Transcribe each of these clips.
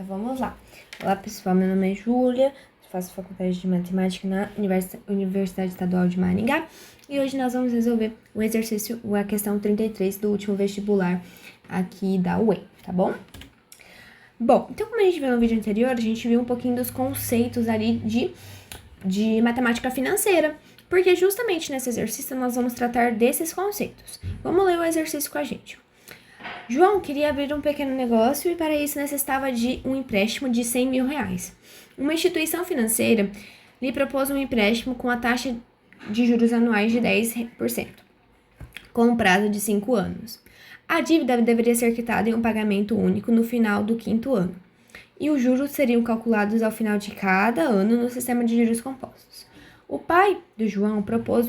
Então, vamos lá. Olá, pessoal, meu nome é Júlia, faço faculdade de Matemática na Universidade Estadual de Maringá. E hoje nós vamos resolver o exercício, a questão 33 do último vestibular aqui da UEM, tá bom? Bom, então como a gente viu no vídeo anterior, a gente viu um pouquinho dos conceitos ali de matemática financeira, porque justamente nesse exercício nós vamos tratar desses conceitos. Vamos ler o exercício com a gente. João queria abrir um pequeno negócio e para isso necessitava de um empréstimo de 100 mil reais. Uma instituição financeira lhe propôs um empréstimo com a taxa de juros anuais de 10%, com um prazo de 5 anos. A dívida deveria ser quitada em um pagamento único no final do 5º ano, e os juros seriam calculados ao final de cada ano no sistema de juros compostos. O pai do João propôs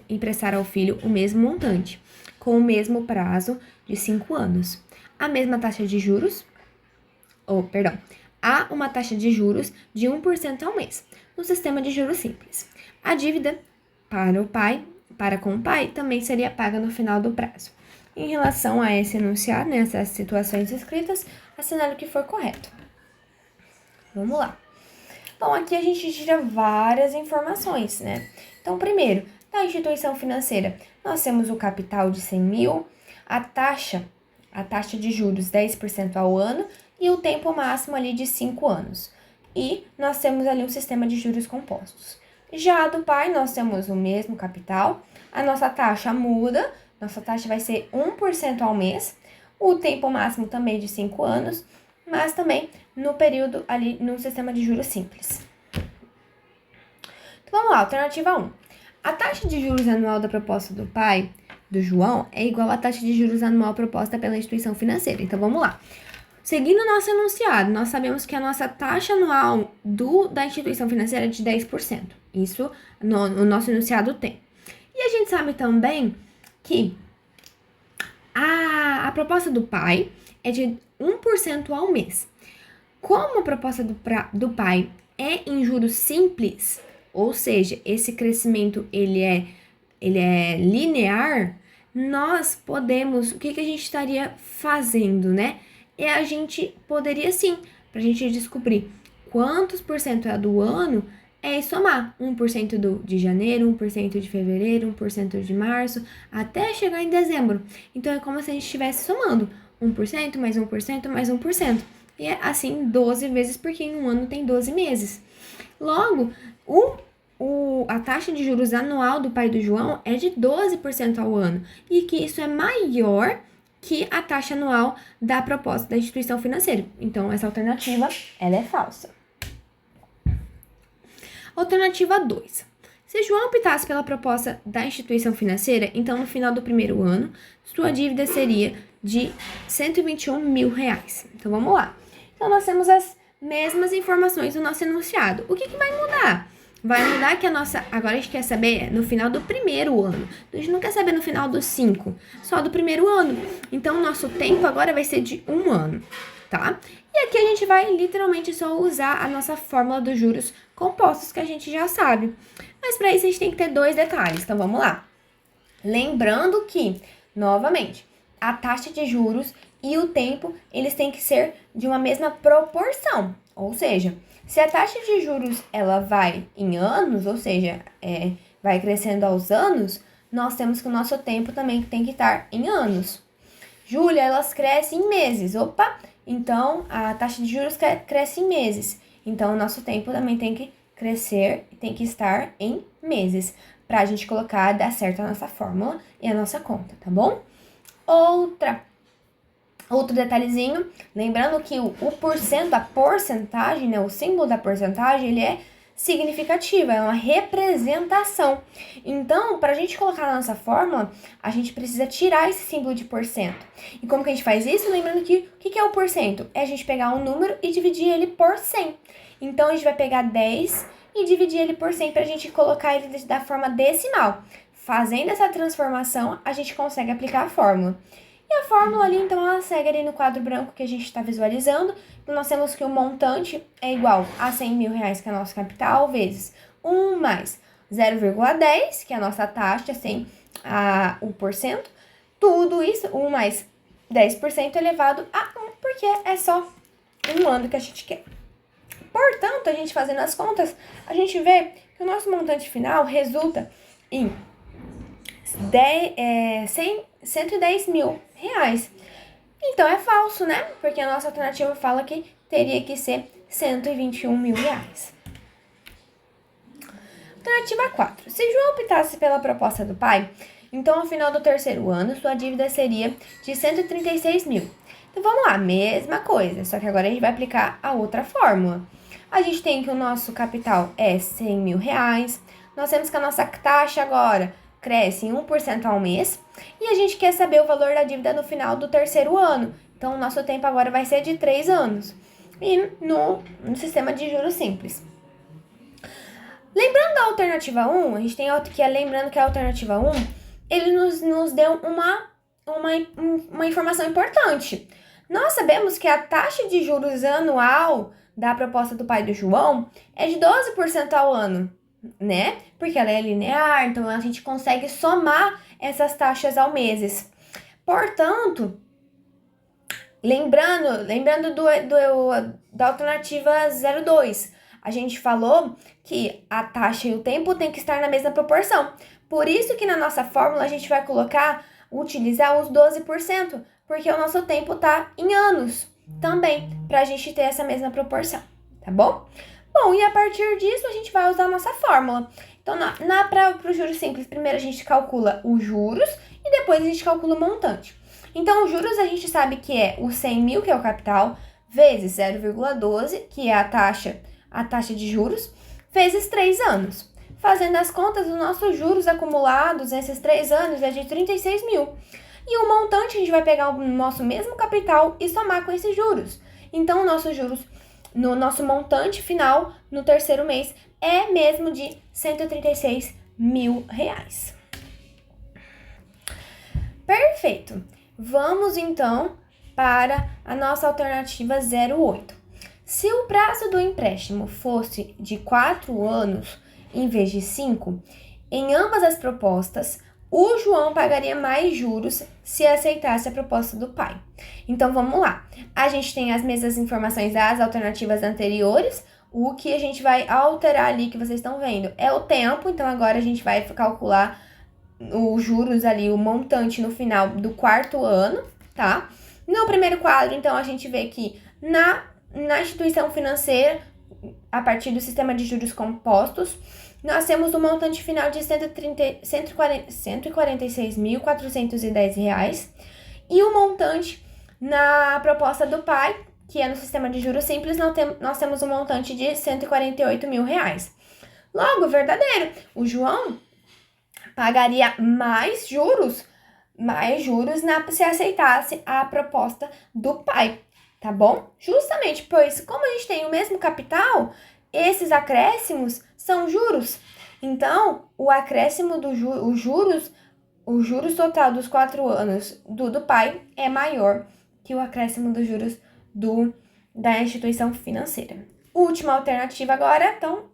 emprestar ao filho o mesmo montante, com o mesmo prazo de 5 anos. A mesma taxa de juros, há uma taxa de juros de 1% ao mês, no sistema de juros simples. A dívida para com o pai, também seria paga no final do prazo. Em relação a esse enunciado, nessas situações escritas, assinale o que for correto. Vamos lá. Bom, aqui a gente tira várias informações, né? Então, primeiro, da instituição financeira, nós temos o capital de 100 mil, a taxa de juros 10% ao ano e o tempo máximo ali de 5 anos. E nós temos ali um sistema de juros compostos. Já do pai, nós temos o mesmo capital, a nossa taxa muda, nossa taxa vai ser 1% ao mês, o tempo máximo também de 5 anos, mas também no período ali no sistema de juros simples. Então, vamos lá, alternativa 1. A taxa de juros anual da proposta do pai, do João, é igual à taxa de juros anual proposta pela instituição financeira. Então, vamos lá. Seguindo o nosso enunciado, nós sabemos que a nossa taxa anual da instituição financeira é de 10%. Isso o nosso enunciado tem. E a gente sabe também que a proposta do pai é de 1% ao mês. Como a proposta do pai é em juros simples, ou seja, esse crescimento ele é linear, nós podemos, o que a gente estaria fazendo, né? A gente poderia sim, para a gente descobrir quantos por cento é do ano, somar 1% de janeiro, 1% de fevereiro, 1% de março, até chegar em dezembro. Então, é como se a gente estivesse somando 1%, mais 1%, mais 1%. E é assim 12 vezes, porque em um ano tem 12 meses. Logo, a taxa de juros anual do pai do João é de 12% ao ano. E que isso é maior que a taxa anual da proposta da instituição financeira. Então, essa alternativa, ela é falsa. Alternativa 2. Se João optasse pela proposta da instituição financeira, então no final do primeiro ano, sua dívida seria de 121 mil reais. Então, vamos lá. Então, nós temos as mesmas informações do nosso enunciado. O que vai mudar? Vai mudar que agora a gente quer saber no final do primeiro ano. A gente não quer saber no final dos 5, só do primeiro ano. Então, o nosso tempo agora vai ser de 1 ano, tá? E aqui a gente vai literalmente só usar a nossa fórmula dos juros compostos que a gente já sabe. Mas para isso a gente tem que ter 2 detalhes, então vamos lá. Lembrando que, novamente, a taxa de juros e o tempo, eles têm que ser de uma mesma proporção. Ou seja, se a taxa de juros ela vai em anos, ou seja, vai crescendo aos anos, nós temos que o nosso tempo também tem que estar em anos. Júlia, elas crescem em meses. Opa! Então, a taxa de juros cresce em meses. Então, o nosso tempo também tem que crescer, tem que estar em meses, para a gente colocar, dar certo a nossa fórmula e a nossa conta, tá bom? Outro detalhezinho, lembrando que o porcento, a porcentagem, né, o símbolo da porcentagem, ele é significativa, é uma representação. Então, para a gente colocar na nossa fórmula, a gente precisa tirar esse símbolo de porcento. E como que a gente faz isso? Lembrando que o que é o porcento? É a gente pegar um número e dividir ele por 100. Então, a gente vai pegar 10 e dividir ele por 100 para a gente colocar ele da forma decimal. Fazendo essa transformação, a gente consegue aplicar a fórmula. E a fórmula ali, então, ela segue ali no quadro branco que a gente está visualizando. Então, nós temos que o montante é igual a 100 mil reais, que é a nossa capital, vezes 1 mais 0,10, que é a nossa taxa, sem o porcento. Tudo isso, 1 mais 10% elevado a 1, porque é só um ano que a gente quer. Portanto, a gente fazendo as contas, a gente vê que o nosso montante final resulta em 110 mil reais. Então, é falso, né? Porque a nossa alternativa fala que teria que ser 121 mil reais. Alternativa 4. Se João optasse pela proposta do pai, então, ao final do terceiro ano, sua dívida seria de 136 mil. Então, vamos lá, mesma coisa, só que agora a gente vai aplicar a outra fórmula. A gente tem que o nosso capital é 100 mil reais, nós temos que a nossa taxa agora cresce em 1% ao mês, e a gente quer saber o valor da dívida no final do terceiro ano. Então, o nosso tempo agora vai ser de 3 anos. E no sistema de juros simples. Lembrando da alternativa 1, a gente tem que lembrando que a alternativa 1, ele nos deu uma informação importante. Nós sabemos que a taxa de juros anual da proposta do pai do João é de 12% ao ano, né? Porque ela é linear, então a gente consegue somar essas taxas ao meses. Portanto, lembrando da alternativa 02, a gente falou que a taxa e o tempo tem que estar na mesma proporção. Por isso que na nossa fórmula a gente vai utilizar os 12%, porque o nosso tempo está em anos também, para a gente ter essa mesma proporção, tá bom? Bom, e a partir disso a gente vai usar a nossa fórmula. Então, para o juros simples, primeiro a gente calcula os juros e depois a gente calcula o montante. Então, os juros a gente sabe que é os 100 mil, que é o capital, vezes 0,12, que é a taxa de juros, vezes 3 anos. Fazendo as contas, os nossos juros acumulados nesses 3 anos é de 36 mil. E o montante, a gente vai pegar o nosso mesmo capital e somar com esses juros. Então, nossos juros, no nosso montante final, no terceiro mês, é mesmo de 136 mil reais. Perfeito. Vamos, então, para a nossa alternativa 08. Se o prazo do empréstimo fosse de 4 anos, em vez de 5, em ambas as propostas, o João pagaria mais juros se aceitasse a proposta do pai. Então, vamos lá. A gente tem as mesmas informações das alternativas anteriores. O que a gente vai alterar ali, que vocês estão vendo, é o tempo. Então, agora a gente vai calcular os juros ali, o montante no final do quarto ano, tá? No primeiro quadro, então, a gente vê que na instituição financeira, a partir do sistema de juros compostos, nós temos um montante final de R$ 146.410 reais, e o montante na proposta do pai, que é no sistema de juros simples, nós temos um montante de R$ 148 mil reais. Logo, verdadeiro, o João pagaria mais juros se aceitasse a proposta do pai, tá bom? Justamente, pois como a gente tem o mesmo capital, esses acréscimos são juros. Então, o acréscimo os juros total dos 4 anos do pai é maior que o acréscimo dos juros da instituição financeira. Última alternativa agora, então.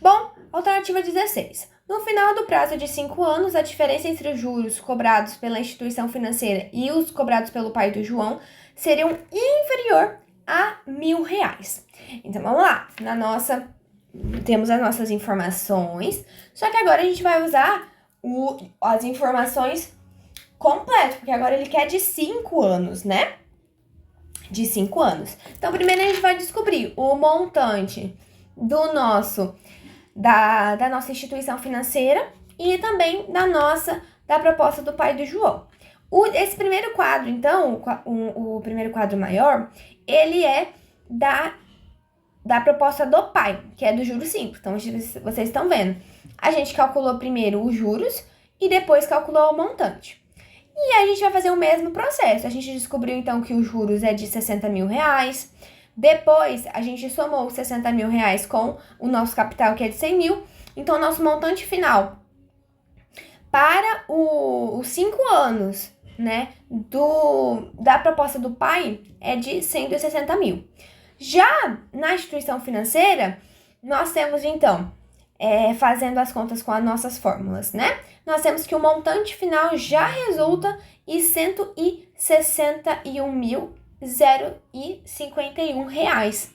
Bom, alternativa 16. No final do prazo de 5 anos, a diferença entre os juros cobrados pela instituição financeira e os cobrados pelo pai do João seriam inferior a R$1.000. Então, vamos lá. Temos as nossas informações, só que agora a gente vai usar as informações completas, porque agora ele quer de 5 anos, né? De 5 anos. Então, primeiro a gente vai descobrir o montante da nossa instituição financeira e também da proposta do pai do João. Esse primeiro quadro, então, o primeiro quadro maior, ele é da proposta do pai, que é do juros simples. Então, vocês estão vendo. A gente calculou primeiro os juros e depois calculou o montante. E aí a gente vai fazer o mesmo processo. A gente descobriu, então, que os juros é de 60 mil reais. Depois, a gente somou os 60 mil reais com o nosso capital, que é de 100 mil. Então, o nosso montante final para os 5 anos, né, da proposta do pai é de 160 mil. Já na instituição financeira, nós temos, então, fazendo as contas com as nossas fórmulas, né? Nós temos que o montante final já resulta em R$ 161 mil R$0,51,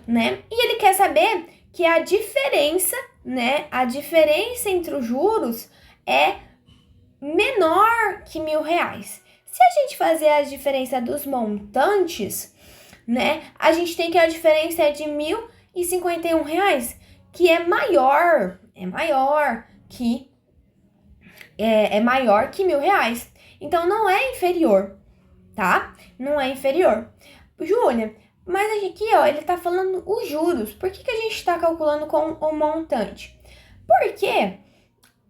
né? E ele quer saber que a diferença, né? A diferença entre os juros é menor que R$1.000. Se a gente fazer a diferença dos montantes, né? A gente tem que a diferença é de R$1.051, que é maior que R$1.000. Então, não é inferior, tá? Não é inferior. Júlia, mas aqui, ó, ele tá falando os juros. Por que a gente tá calculando com o montante? Porque,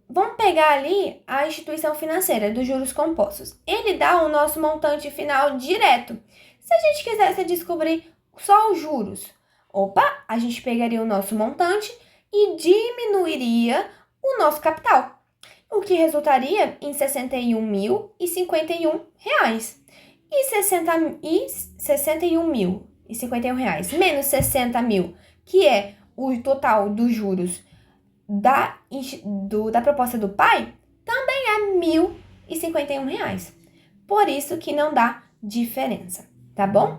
vamos pegar ali a instituição financeira dos juros compostos. Ele dá o nosso montante final direto. Se a gente quisesse descobrir só os juros, a gente pegaria o nosso montante e diminuiria o nosso capital, o que resultaria em R$61.051. E R$61.051 menos 60.000, que é o total dos juros da proposta do pai, também é R$1.051. Por isso que não dá diferença, tá bom?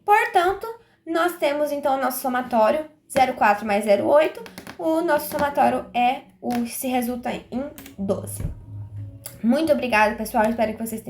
Portanto, nós temos então o nosso somatório 0,4 mais 0,8. O nosso somatório se resulta em 12. Muito obrigada, pessoal. Espero que vocês tenham